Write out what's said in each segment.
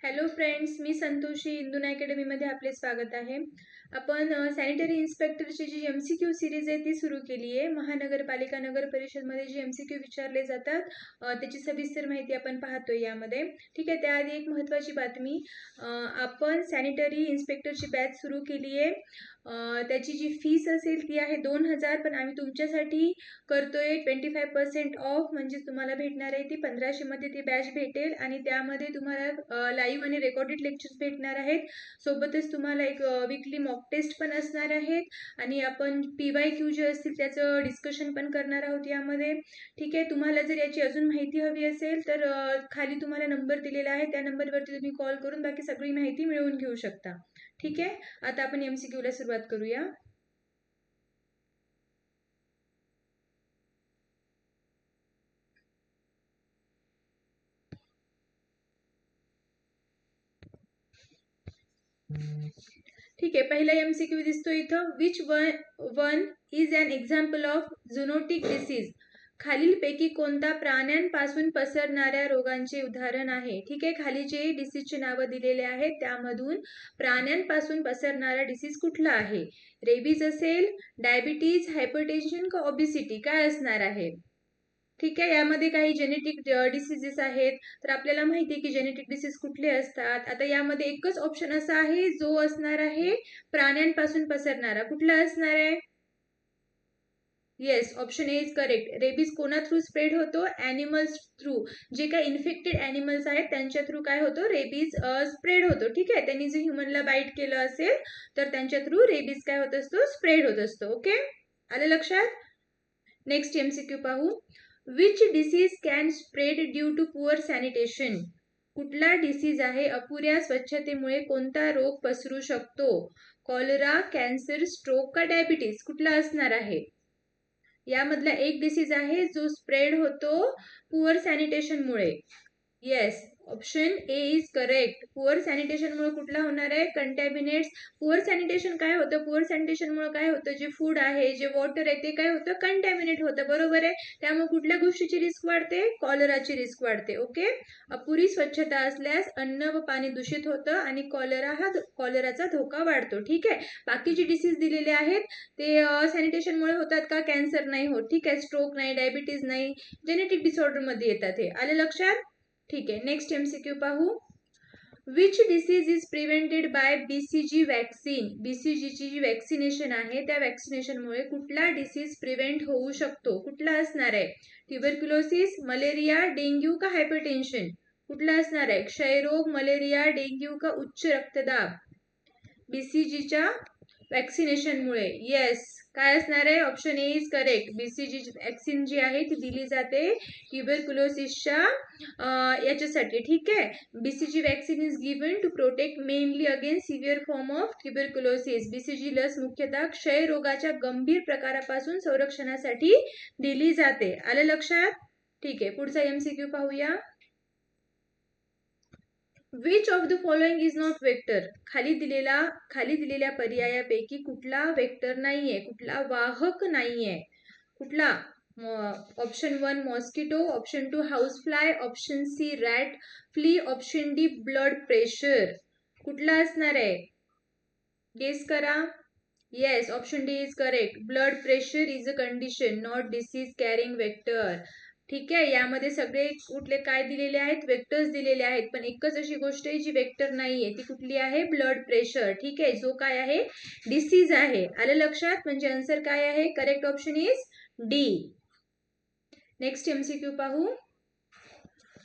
Hello friends, मी संतोषी इंदून अकॅडमीमध्ये आपले स्वागत आहे. आपण सॅनिटरी इन्स्पेक्टरची जी MCQ सिरीज आहे ती सुरू केली आहे. महानगरपालिका नगर परिषदमध्ये जे MCQ विचारले जातात त्याची सविस्तर माहिती आपण पाहतोय यामध्ये. ठीक आहे, त्याआधी एक महत्त्वाची बातमी, आपण सॅनिटरी इन्स्पेक्टरची बॅच सुरू केली आहे. त्याची जी फीस असेल ती आहे 2000, पण आम्ही तुमच्यासाठी करतोय 25% ऑफ, म्हणजे तुम्हाला भेटणार आहे ती 1500 मध्ये ती बॅच भेटेल आणि त्यामध्ये तुम्हाला लाईव्ह आणि रेकॉर्डेड लेक्चर्स भेटणार आहेत. सोबतच तुम्हाला एक वीकली मॉक टेस्ट पण असणार आहेत आणि आपण PYQ जे असतील त्याचं डिस्कशन पण करणार आहोत यामध्ये. ठीक आहे, तुम्हाला जर याची अजून माहिती हवी असेल तर खाली तुम्हाला नंबर दिलेला आहे, त्या नंबरवरती तुम्ही कॉल करून बाकी सगळी माहिती मिळवून घेऊ शकता. ठीक आहे, आता आपण MCQ ला सुरुवात करूया. ठीक आहे, पहिला MCQ दिसतो इथं. Which one is an example of zoonotic disease? खालीलपैकी कोणता प्राण्यांपासून पसरणाऱ्या रोगांचे उदाहरण आहे? ठीक आहे, खाली जे डिसीजचे नावं दिलेले आहेत त्यामधून प्राण्यांपासून पसरणारा डिसीज कुठला आहे? रेबीज असेल, डायबिटीज, हायपरटेन्शन का ओबेसिटी? काय असणार आहे? ठीक आहे, यामध्ये काही जेनेटिक डिसीजेस आहेत, तर आपल्याला माहिती आहे की जेनेटिक डिसीज कुठले असतात. आता यामध्ये एकच ऑप्शन असा आहे जो असणार आहे प्राण्यांपासून पसरणारा. कुठला असणार आहे? Yes, option A is correct. Rabies कोणा थ्रू स्प्रेड होतो? Animals through. जे काही इन्फेक्टेड ॲनिमल्स आहेत त्यांच्या थ्रू काय होतो? रेबीज स्प्रेड होतो. ठीक आहे, त्यांनी जर ह्युमनला बाईट केलं असेल तर त्यांच्या थ्रू रेबीज काय होत असतो? स्प्रेड होत असतो. ओके, आलं लक्षात? नेक्स्ट MCQ पाहू. Which disease can spread due to poor sanitation? कुठला डिसीज आहे अपुऱ्या स्वच्छतेमुळे कोणता रोग पसरू शकतो? कॉलरा, कॅन्सर, स्ट्रोक का डायबिटीज? कुठला असणार आहे? यामधला एक डिसीज आहे जो स्प्रेड होतो पुअर सॅनिटेशनमुळे. Yes, option A is correct. Poor सॅनिटेशनमुळे कुठला होणार आहे? कंटॅमिनेट्स. पुअर सॅनिटेशन काय होतं? पुअर सॅनिटेशनमुळे काय होतं? जे फूड आहे, जे वॉटर आहे ते काय होतं? कंटॅमिनेट होतं. बरोबर आहे, त्यामुळे कुठल्या गोष्टीची रिस्क वाढते? कॉलराची रिस्क वाढते. ओके, अपुरी स्वच्छता असल्यास अन्न व पाणी दूषित होतं आणि कॉलराचा धोका वाढतो. ठीक आहे, बाकीचे डिसीज दिलेले आहेत ते सॅनिटेशनमुळे होतात का? कॅन्सर नाही होत. ठीक आहे, स्ट्रोक नाही, डायबिटीज नाही, जेनेटिक डिसऑर्डर मध्ये येतात हे. आले लक्षात? ठीक आहे, नेक्स्ट MCQ पाहू. Which disease is prevented by BCG vaccine? BCGची जी वॅक्सिनेशन आहे त्या वॅक्सिनेशनमुळे कुठला डिसीज प्रिव्हेंट होऊ शकतो? कुठला असणार आहे? ट्युबरक्युलोसिस, मलेरिया, डेंग्यू का हायपरटेन्शन? कुठला असणार आहे? क्षयरोग, मलेरिया, डेंग्यू का उच्च रक्तदाब? BCGच्या वॅक्सिनेशनमुळे. येस, काय असणार आहे? Option A is correct. BCG vaccine जी आहे ती दिली जाते ट्युबरक्युलोसिसच्या याच्यासाठी. ठीक आहे, BCG vaccine is given to protect mainly against severe form of tuberculosis. BCG लस मुख्यतः क्षयरोगाच्या गंभीर प्रकारापासून संरक्षणासाठी दिली जाते. आलं लक्षात? ठीक आहे, पुढचा MCQ पाहूया. Which of the following is not vector? खाली दिलेल्या पर्यायापैकी कुठला वेक्टर नाहीये, कुठला वाहक नाहीये? कुठला? Option 1 mosquito, option 2 house fly, option C rat, flea, option D blood pressure. कुठला असणार आहे? गेस करा. Yes, option D is correct. Blood pressure is a condition, not disease carrying vector. ठीक आहे, यामध्ये सगळे कुठले काय दिलेले आहेत? वेक्टर्स दिलेले आहेत, पण एकच अशी गोष्ट आहे जी वेक्टर नाहीये, ती कुठली आहे? Blood pressure. ठीक आहे, जो काय आहे? डिसीज आहे. आलं लक्षात? म्हणजे आन्सर काय आहे? Correct option is D. Next MCQ पाहू.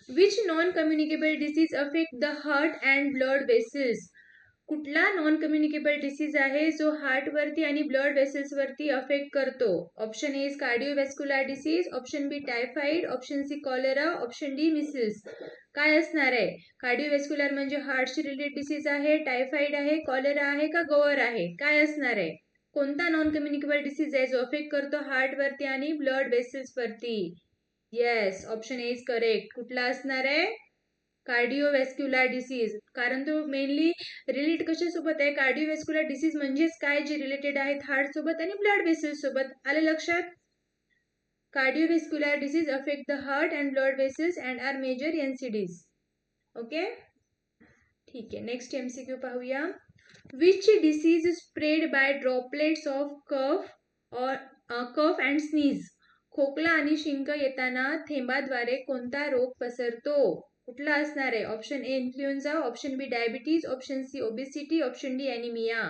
Which non communicable disease affect the heart and blood vessels? कुठला नॉन कम्युनिकेबल डिसीज आहे जो हार्ट वरती आणि ब्लड वेसल्स वरती अफेक्ट करतो? Option A is cardiovascular disease, option B typhoid, option C cholera, option D measles. काय असणार आहे? कार्डिओव्हॅस्क्युलर म्हणजे हार्टशी रिलेटेड डिसीज आहे, टायफॉइड आहे, कॉलेरा आहे का गोवर आहे? काय असणार आहे? कोणता नॉन कम्युनिकेबल डिसीज आहे जो अफेक्ट करतो हार्ट वरती आणि ब्लड वेसल्स वरती? Yes, option A is correct. कुठला असणार आहे? कार्डिओव्हॅस्क्युलर डिसीज. कारण तो मेनली रिलेट कशासोबत आहे? कार्डिओव्हॅस्क्युलर डिसीज म्हणजेच काय? जे रिलेटेड आहेत हार्ट सोबत आणि ब्लड वेसल्स सोबत. आलं लक्षात? Cardiovascular disease affect the heart and blood vessels and are major NCDs. Okay, ठीक आहे, नेक्स्ट MCQ पाहूया. Which disease spread by droplets of cough and sneeze. खोकला आणि शिंक येताना थेंबाद्वारे कोणता रोग पसरतो? कुठला असणार आहे? Option A influenza, option B diabetes, option C obesity, option D anaemia.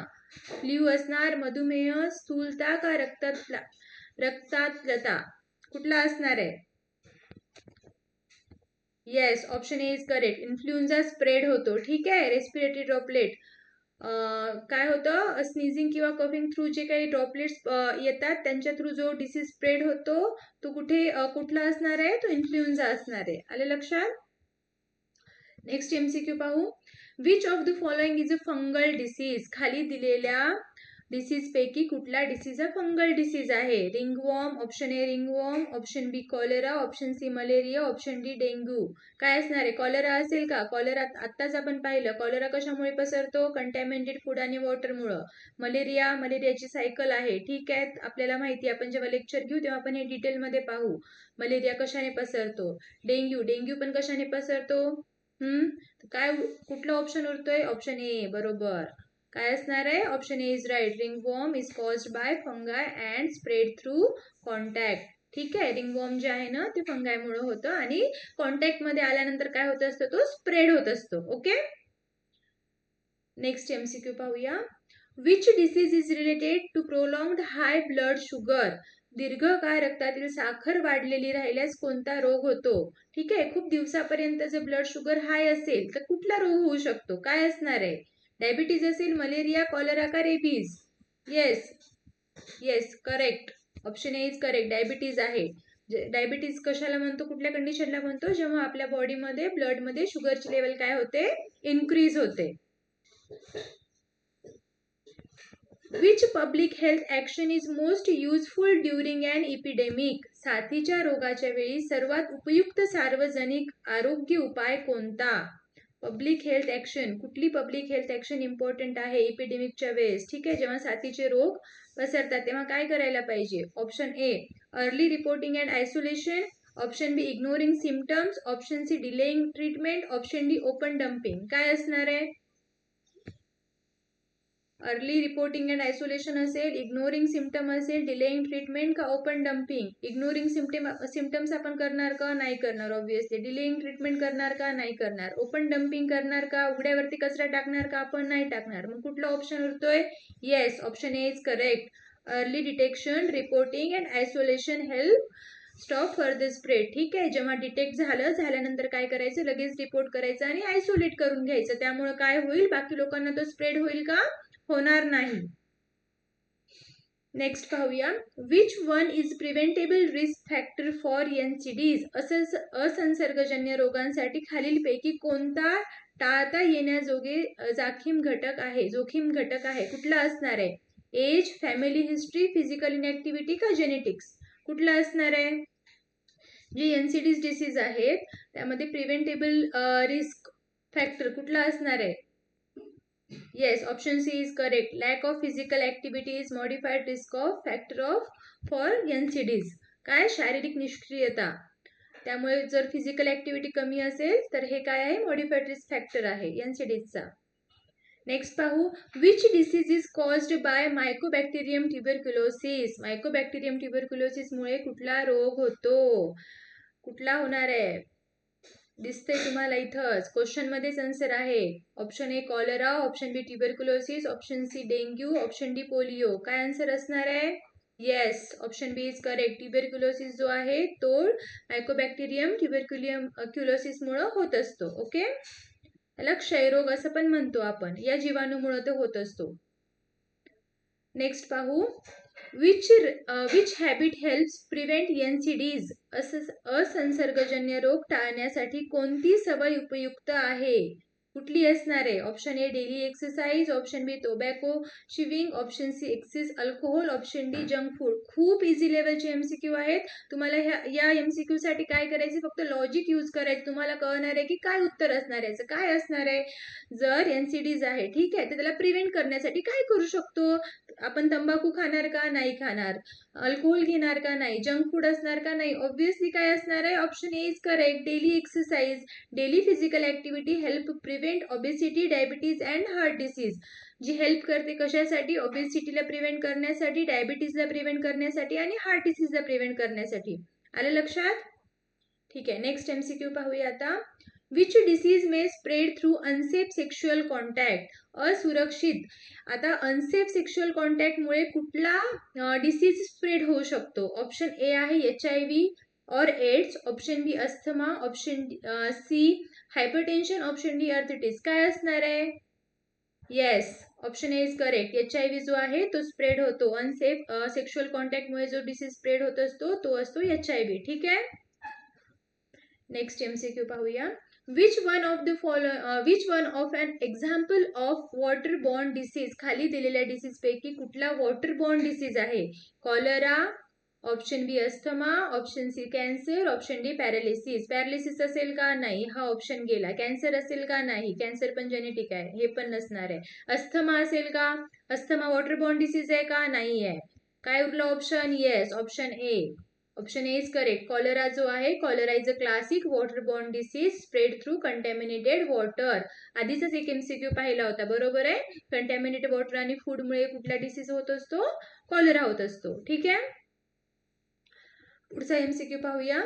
Flu असणार, मधुमेह, स्थूलता का रक्तातलता? कुठला असणार आहे? Yes, option A is correct. Influenza spread होतो. ठीक आहे, रेस्पिरेटरी ड्रॉपलेट काय होतं, स्नीझिंग किंवा कफिंग थ्रू जे काही ड्रॉपलेट्स येतात त्यांच्या थ्रू जो डिसीज स्प्रेड होतो तो कुठला असणार आहे? तो इन्फ्लुएन्झा असणार आहे. आले लक्षात? नेक्स्ट MCQ पाहू. Which of the following is a fungal disease. खाली दिलेल्या डिसीज पैकी कुठला डिसीज हा फंगल डिसीज आहे? Ringworm, option A ringworm, option B cholera, option C malaria, option D dengue. काय असणार आहे? कॉलेरा असेल का? कॉलेरा आत्ताच आपण पाहिलं. कॉलेरा कशामुळे पसरतो? कंटॅमिनेटेड फूड आणि वॉटरमुळं. मलेरियाची सायकल आहे. ठीक आहे, आपल्याला माहिती आहे. आपण जेव्हा लेक्चर घेऊ तेव्हा आपण हे डिटेलमध्ये पाहू. मलेरिया कशाने पसरतो. डेंग्यू पण कशाने पसरतो? काय कुठला ऑप्शन उरतोय? ऑप्शन ए बरोबर. काय असणार आहे? Option A is right. Ringworm is caused by fungi and spread through contact. ठीक आहे, रिंगवॉर्म जे आहे ना ते फंगायमुळे होतं आणि कॉन्टॅक्ट मध्ये आल्यानंतर काय होत असतं? तो स्प्रेड होत असतो. ओके, नेक्स्ट MCQ पाहूया. Which disease is related to prolonged high blood sugar. दीर्घकाळ रक्तातील साखर वाढलेली राहिल्यास कोणता रोग होतो? ठीक आहे, खूप दिवसापर्यंत जर ब्लड शुगर हाय असेल तर कुठला रोग होऊ शकतो? काय असणार आहे? डायबिटीज असेल, मलेरिया, कॉलेरा का rabies? Yes correct. Option A is correct. Diabetes आहे. डायबिटीज कशाला म्हणतो? कुठल्या कंडिशनला म्हणतो? जेव्हा आपल्या बॉडीमध्ये ब्लडमध्ये शुगरची लेवल काय होते? इन्क्रीज होते. Which public health action is most useful during an epidemic. साथीच्या रोगाच्या वेळी सर्वात उपयुक्त सार्वजनिक आरोग्य उपाय कोणता? पब्लिक हेल्थ ॲक्शन, कुठली पब्लिक हेल्थ ॲक्शन इम्पॉर्टंट आहे इपिडेमिकच्या वेळेस? ठीक आहे, जेव्हा साथीचे रोग पसरतात तेव्हा काय करायला पाहिजे? Option A early reporting and isolation, option B ignoring symptoms, option C delaying treatment, option D open dumping. काय असणार आहे? अर्ली रिपोर्टिंग अँड आयसोलेशन असेल, इग्नोरिंग सिम्पटम असेल, डिलेइंग ट्रीटमेंट का ओपन डम्पिंग. इग्नोरिंग सिम्पटम्स आपण करणार का? नाही करणार ऑब्व्हियसली. डिलेइंग ट्रीटमेंट करणार का? नाही करणार. ओपन डम्पिंग करणार का? उघड्यावरती कचरा टाकणार का? आपण नाही टाकणार. मग कुठला ऑप्शन उरतोय? Yes, option A is correct. Early detection, reporting and isolation help stop further spread. ठीक आहे, जेव्हा डिटेक्ट झाल्यानंतर काय करायचं? लगेच रिपोर्ट करायचं आणि आयसोलेट करून घ्यायचं. त्यामुळे काय होईल? बाकी लोकांना तो स्प्रेड होईल का? होणार नाही. नेक्स्ट पाहूया. Which one is preventable risk factor for NCDs. असंसर्गजन्य रोगांसाठी खालीलपैकी कोणता टाळता येण्याजोगे जोखीम घटक आहे? कुठला असणार आहे? एज, फॅमिली हिस्ट्री, फिजिकल इनॅक्टिव्हिटी का जेनेटिक्स? कुठला असणार आहे? जे NCDs डिसीज आहेत त्यामध्ये प्रिव्हेंटेबल रिस्क फॅक्टर कुठला असणार आहे? Yes, option C is correct. Lack of physical activity is modified risk of factor for NCDs. काय? शारीरिक निष्क्रियता. त्यामुळे जर फिजिकल ऍक्टिव्हिटी कमी असेल तर हे काय आहे? मॉडिफाईड रिस्क फॅक्टर आहे NCDsचा. नेक्स्ट पाहू. Which disease is caused by mycobacterium tuberculosis. Mycobacterium ट्युबरक्युलोसिसमुळे कुठला रोग होतो? कुठला होणार आहे? दिसते तुम्हाला इथंच, क्वेश्चन मध्येच आन्सर आहे. Option A cholera, option B tuberculosis, option C dengue, option D polio. काय आन्सर असणार आहे? Yes, option B is correct. Tuberculosis जो आहे तो मायकोबॅक्टेरियम ट्युबरक्युलोसिसमुळे होत असतो. ओके, त्याला क्षयरोग असं पण म्हणतो आपण. या जीवाणूमुळे तो होत असतो. नेक्स्ट पाहू. Which habit helps prevent NCDs. असंसर्गजन्य रोग टाळण्यासाठी कोणती सवय उपयुक्त आहे? कुठली असणार आहे? Option A daily exercise, option B tobacco chewing, option C excess alcohol, option D junk food. खूप इझी लेवलचे MCQ आहेत. तुम्हाला या MCQ साठी काय करायचे? फक्त लॉजिक यूज करायचं. तुम्हाला कळणार आहे की काय उत्तर असणार आहे. काय असणार आहे? जर NCDs आहे ठीक आहे तर त्याला प्रिव्हेंट करण्यासाठी काय करू शकतो आपण? तंबाखू खाणार का? नाही खाणार. अल्कोहोल घेणार का? नाही. जंक फूड असणार का? नाही. ऑब्व्हियसली काय असणार आहे? Option A is correct. Daily exercise, daily physical activity help prevent prevent obesity, diabetes and heart disease. जी हेल्प करते कशासाठी? ओबेसिटीला प्रिव्हेंट करण्यासाठी, डायबिटीजला प्रिव्हेंट करण्यासाठी आणि हार्ट डिसीजला प्रिव्हेंट करण्यासाठी. आलं लक्षात? ठीक आहे, नेक्स्ट MCQ पाहूया आता. Which disease may spread through unsafe sexual contact. असुरक्षित, आता अनसेफ सेक्शुअल कॉन्टॅक्टमुळे कुठला डिसीज स्प्रेड होऊ शकतो? ऑप्शन ए आहे HIV और AIDS, option B asthma, option C hypertension, option D arthritis. काय असणार आहे? Yes, option A is correct. HIV जो आहे तो स्प्रेड होतो अनसेफ सेक्शुअल कॉन्टॅक्टमुळे. जो डिसीज स्प्रेड होत असतो तो असतो HIV. ठीक आहे, नेक्स्ट MCQ पाहूया. Which one of an example of waterborne disease. खाली दिलेल्या डिसीज पैकी कुठला वॉटरबॉर्न डिसीज आहे? Cholera, option B asthma, option C cancer, option D paralysis. Paralysis असेल का? नाही, हा ऑप्शन गेला. कॅन्सर असेल का? नाही, कॅन्सर पण जेनेटिक आहे, हे पण नसणार आहे. अस्थमा असेल का? अस्थमा वॉटरबॉर्न डिसीज आहे का? नाही आहे. काय उरलं option? Yes, option A. Option A is correct. Cholera जो आहे, cholera is a classic waterborne disease spread through contaminated water. आधीच एक MCQ पाहिला होता, बरोबर आहे. कंटॅमिनेटेड वॉटर आणि फूडमुळे कुठला डिसीज होत असतो? कॉलरा होत असतो. ठीक आहे, पुढचा MCQ पाहूया.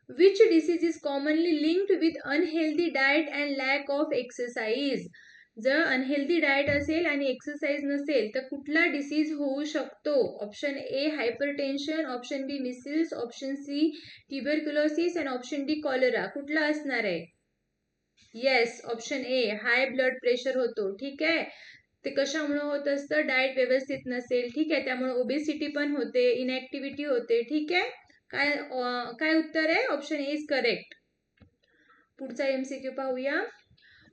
Which disease is commonly linked with unhealthy diet and lack of exercise. जर अनहेल्दी डाएट असेल आणि एक्सरसाइज नसेल तर कुठला डिसीज होऊ शकतो? Option A hypertension, option B measles, option C tuberculosis आणि ऑप्शन डी कॉलरा. कुठला असणार आहे? Yes, option A high blood pressure होतो. ठीक आहे, ते कशामुळे होत असतं? डाएट व्यवस्थित नसेल. ठीक आहे, त्यामुळे ओबेसिटी पण होते, इनॅक्टिव्हिटी होते. ठीक आहे, काय उत्तर आहे? Option A is correct. पुढचा MCQ पाहूया.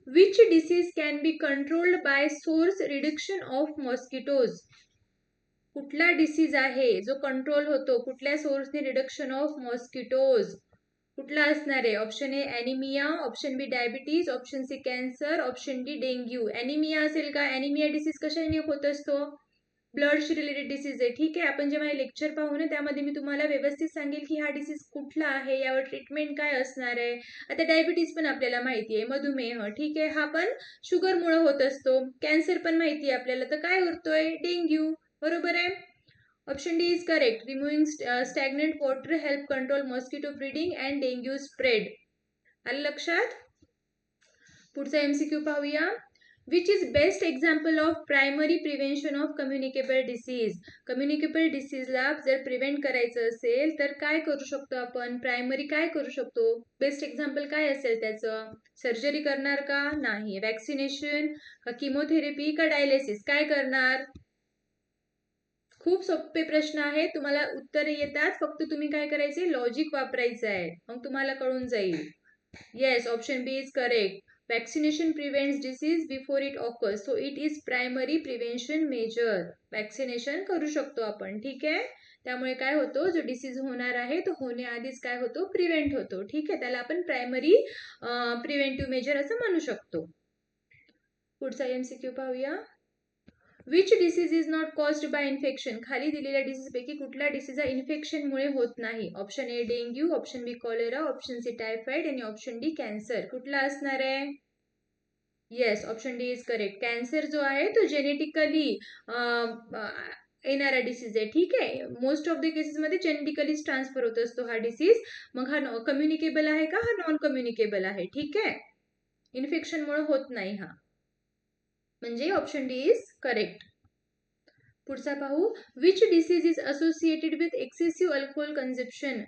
Which disease can be controlled by source reduction of mosquitoes. कुठला डिसीज आहे जो कंट्रोल होतो कुठल्या सोर्सने? Reduction of mosquitoes. कुठला असणार आहे? Option A anaemia, option B diabetes, option C cancer, option D dengue. Anaemia असेल का? ॲनिमिया डिसीज कशाने होत असतो? ब्लडशी रिलेटेड डिसीज आहे. ठीक आहे, आपण जेव्हा लेक्चर पाहू ना त्यामध्ये मी तुम्हाला व्यवस्थित सांगेल की हा डिसीज कुठला आहे, यावर ट्रीटमेंट काय असणार आहे. आता डायबिटीज पण आपल्याला माहिती आहे, मधुमेह. ठीक आहे, हा पण शुगरमुळे होत असतो. कॅन्सर पण माहिती आहे आपल्याला, तर काय उरतोय? डेंग्यू. बरोबर आहे, option D is correct. Removing stagnant water help control mosquito breeding and dengue spread. आलं लक्षात? पुढचा MCQ पाहूया. Which is best example of primary prevention of communicable disease. Communicable डिसीजला जर प्रिव्हेंट करायचं असेल तर काय करू शकतो आपण? प्रायमरी काय करू शकतो? बेस्ट एक्झाम्पल काय असेल त्याचं? सर्जरी करणार का? नाही. वॅक्सिनेशन का किमोथेरपी का डायलिसिस? काय करणार? खूप सोपे प्रश्न आहेत, तुम्हाला उत्तर येतात, फक्त तुम्ही काय करायचे? लॉजिक वापरायचं आहे, मग तुम्हाला कळून जाईल. Yes, option B is correct. Vaccination prevents disease before it occurs, so it is primary prevention measure. Vaccination करू शकतो आपण. ठीक आहे, त्यामुळे काय होतो? जो डिसीज होणार आहे तो होण्याआधीच काय होतो? प्रिव्हेंट होतो. ठीक आहे, त्याला आपण प्रायमरी प्रिव्हेंटिव्ह मेजर असं म्हणू शकतो. पुढचा MCQ पाहूया. Which disease is not caused by infection. खाली दिलेल्या डिसीज पैकी कुठला डिसीज हा इन्फेक्शनमुळे होत नाही? Option A dengue, option B cholera, option C typhoid आणि ऑप्शन डी कॅन्सर. कुठला असणार आहे? Yes, option D is correct. Cancer जो आहे तो जेनेटिकली येणारा डिसीज आहे. ठीक आहे, मोस्ट ऑफ द केसेसमध्ये जेनेटिकलीच ट्रान्सफर होत असतो हा डिसीज. मग हा कम्युनिकेबल आहे का? हा नॉन कम्युनिकेबल आहे. ठीक आहे, इन्फेक्शनमुळे होत नाही हा, म्हणजे ऑप्शन डी इज करेक्ट. पुढचा पाहू. Which disease is associated with excessive alcohol consumption.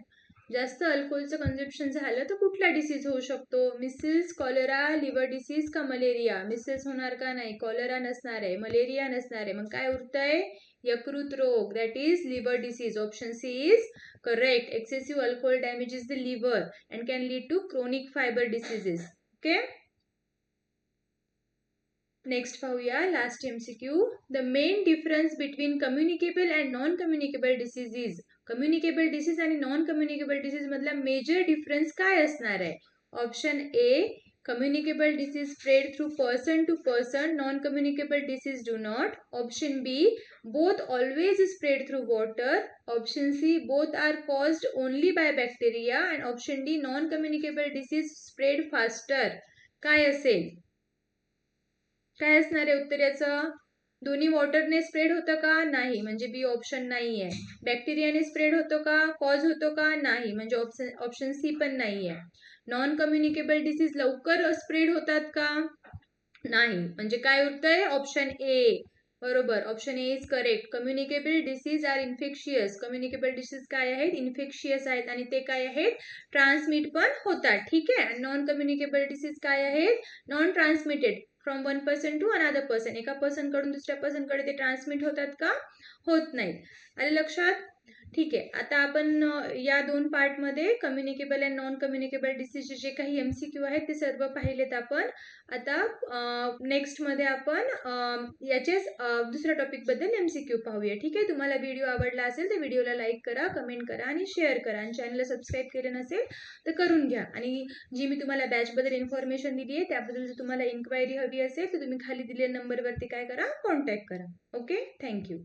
जास्त अल्कोहोलचं कन्झप्शन झालं तर कुठला डिसीज होऊ शकतो? मिसिल्स, कॉलरा, लिव्हर डिसीज का मलेरिया. मिसिल्स होणार का? नाही. कॉलरा नसणार आहे, मलेरिया नसणार आहे, मग काय उरतंय? यकृत रोग, that is liver disease. Option C is correct. Excessive alcohol damages the liver and can lead to chronic fibre diseases. Okay, next पाहूया last MCQ. The main difference between communicable and non communicable disease. Communicable disease आणि non communicable disease मधला major difference काय असणार आहे? Option A communicable disease spread through person to person, non communicable disease do not. Option B both always spread through water. Option C both are caused only by bacteria. And option D non communicable disease spread faster. काय असेल? काय असणार आहे उत्तर याचं? दोन्ही वॉटरने spread होतं का? नाही, म्हणजे बी ऑप्शन नाही आहे. बॅक्टेरियाने स्प्रेड होतो का? कॉज होतो का? नाही, म्हणजे ऑप्शन सी पण नाही आहे. नॉन कम्युनिकेबल डिसीज लवकर स्प्रेड होतात का? नाही, म्हणजे काय उरतंय? Option A. बरोबर, option A is correct. Communicable disease are infectious. Communicable disease काय आहेत? इन्फेक्शियस आहेत आणि ते काय आहेत? ट्रान्समिट पण होतात. ठीक आहे. नॉन कम्युनिकेबल डिसीज काय आहेत? Non transmitted from one person to another person. एका पर्सन कडून दुसऱ्या पर्सन कडे ते ट्रान्समिट होतात का? होत नाहीत. आले लक्षात? ठीक आहे. आता आपण या दोन पार्टमध्ये कम्युनिकेबल अँड नॉन कम्युनिकेबल डिसीजचे जे काही MCQ आहेत ते सर्व पाहिलेत आपण. आता नेक्स्ट मध्ये आपण याचेच दुसऱ्या टॉपिक बद्दल MCQ पाहूया. ठीक आहे. तुम्हाला व्हिडिओ आवडला असेल तर व्हिडिओला लाईक करा, कमेंट करा आणि शेअर करा. आणि चॅनलला सबस्क्राईब केलं नसेल तर करून घ्या. आणि जी मी तुम्हाला बॅच बद्दल इन्फॉर्मेशन दिली आहे त्याबद्दल जर तुम्हाला इन्क्वायरी हवी असेल तर तुम्ही खाली दिलेल्या नंबरवरती काय करा? कॉन्टॅक्ट करा. Okay, thank you.